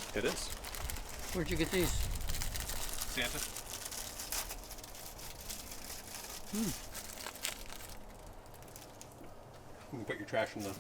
thing? It is. Where'd you get these? Santa. You can put your trash in the...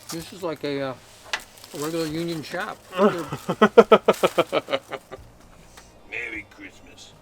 This is like a regular union shop. Merry Christmas.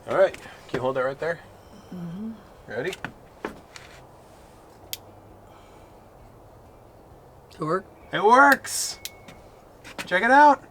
All right. Can you hold that right there? Mm-hmm. Ready? Does it work? It works. Check it out.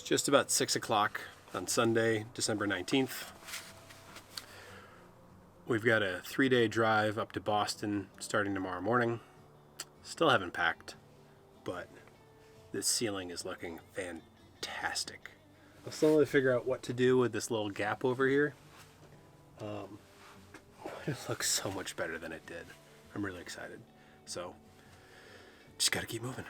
just about 6 o'clock on Sunday, December 19th. We've got a 3-day drive up to Boston starting tomorrow morning. Still haven't packed, but this ceiling is looking fantastic. I'll slowly figure out what to do with this little gap over here. It looks so much better than it did. I'm really excited. So, just gotta keep moving.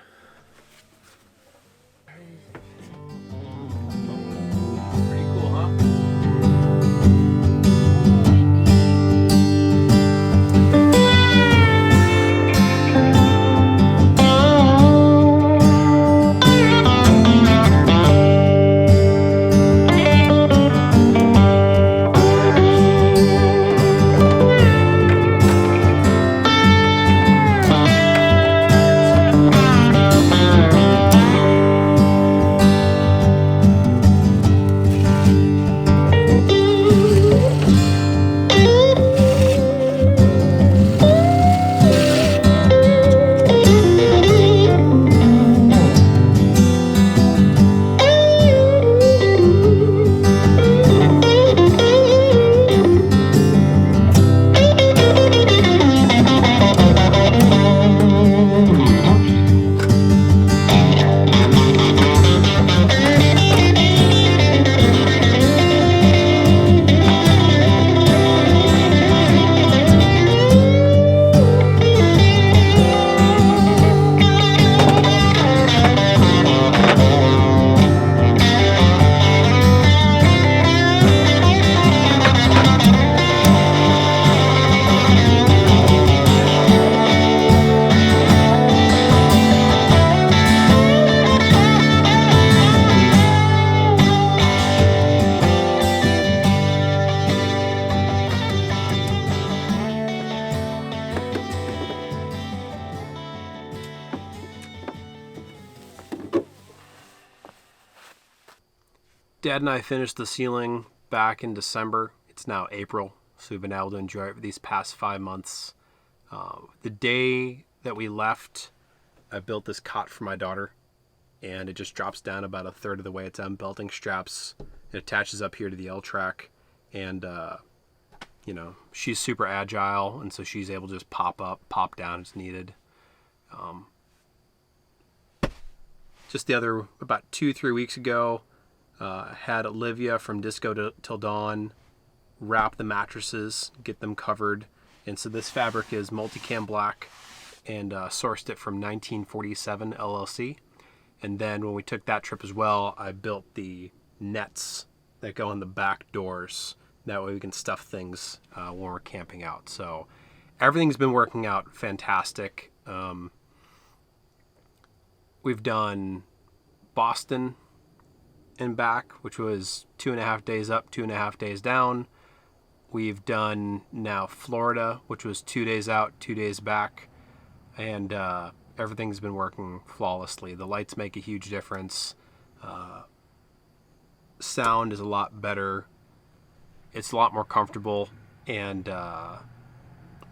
Pretty cool, huh? Dad and I finished the ceiling back in December. It's now April, so we've been able to enjoy it for these past 5 months. The day that we left, I built this cot for my daughter, and it just drops down about a third of the way. It's on belting straps. It attaches up here to the L-track, and she's super agile, and so she's able to just pop up, pop down as needed. Just about 2-3 weeks ago, had Olivia from Disco Till Dawn wrap the mattresses, get them covered. And so this fabric is Multicam Black, and sourced it from 1947 LLC. And then when we took that trip as well, I built the nets that go in the back doors. That way we can stuff things when we're camping out. So everything's been working out fantastic. We've done Boston and back, which was 2.5 days up, 2.5 days down. We've done now Florida, which was 2 days out, 2 days back, and everything's been working flawlessly. The lights make a huge difference. Sound is a lot better. It's a lot more comfortable, and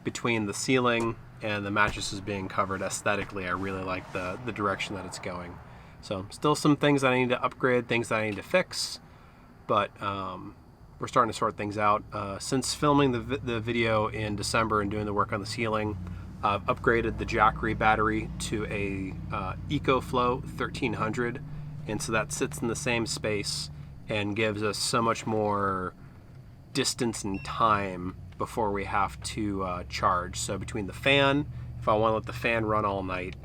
between the ceiling and the mattresses being covered aesthetically, I really like the direction that it's going. So still some things that I need to upgrade, things that I need to fix, but we're starting to sort things out. Since filming the video in December and doing the work on the ceiling, I've upgraded the Jackery battery to a EcoFlow 1300, and so that sits in the same space and gives us so much more distance and time before we have to charge. So between the fan, if I want to let the fan run all night,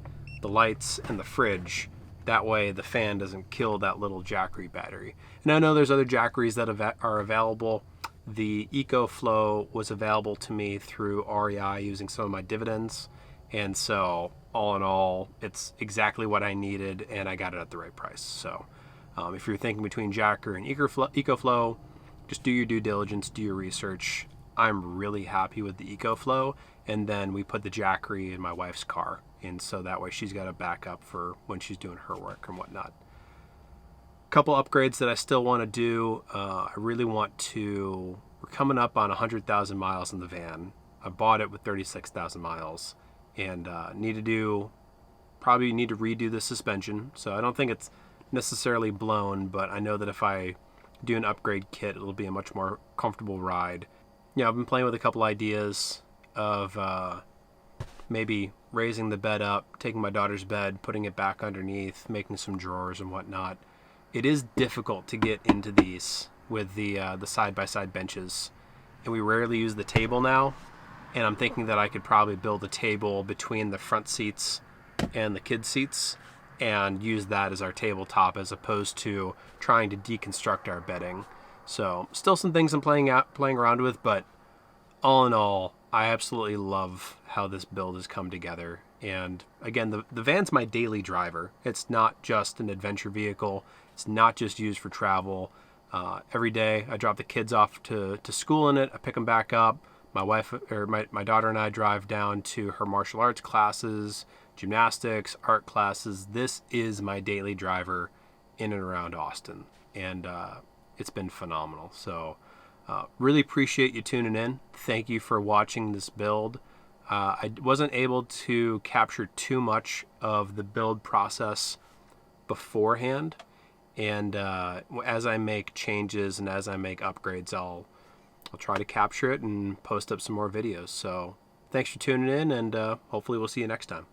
the lights, and the fridge, that way the fan doesn't kill that little Jackery battery. And I know there's other Jackeries that are available. The EcoFlow was available to me through REI using some of my dividends. And so all in all, it's exactly what I needed, and I got it at the right price. So if you're thinking between Jackery and EcoFlow, just do your due diligence, do your research. I'm really happy with the EcoFlow. And then we put the Jackery in my wife's car. And so that way she's got a backup for when she's doing her work and whatnot. Couple upgrades that I still want to do. I really want to, we're coming up on 100,000 miles in the van. I bought it with 36,000 miles, and probably need to redo the suspension. So I don't think it's necessarily blown, but I know that if I do an upgrade kit, it'll be a much more comfortable ride. Yeah, I've been playing with a couple ideas of maybe raising the bed up, taking my daughter's bed, putting it back underneath, making some drawers and whatnot. It is difficult to get into these with the side-by-side benches, and we rarely use the table now. And I'm thinking that I could probably build a table between the front seats and the kids' seats and use that as our tabletop as opposed to trying to deconstruct our bedding. So still some things I'm playing around with, but all in all, I absolutely love how this build has come together. And again, the van's my daily driver. It's not just an adventure vehicle. It's not just used for travel. Every day I drop the kids off to school in it. I pick them back up. My wife or my daughter and I drive down to her martial arts classes, gymnastics, art classes. This is my daily driver in and around Austin. And it's been phenomenal. So really appreciate you tuning in. Thank you for watching this build. I wasn't able to capture too much of the build process beforehand. And as I make changes and as I make upgrades, I'll try to capture it and post up some more videos. So thanks for tuning in, and hopefully we'll see you next time.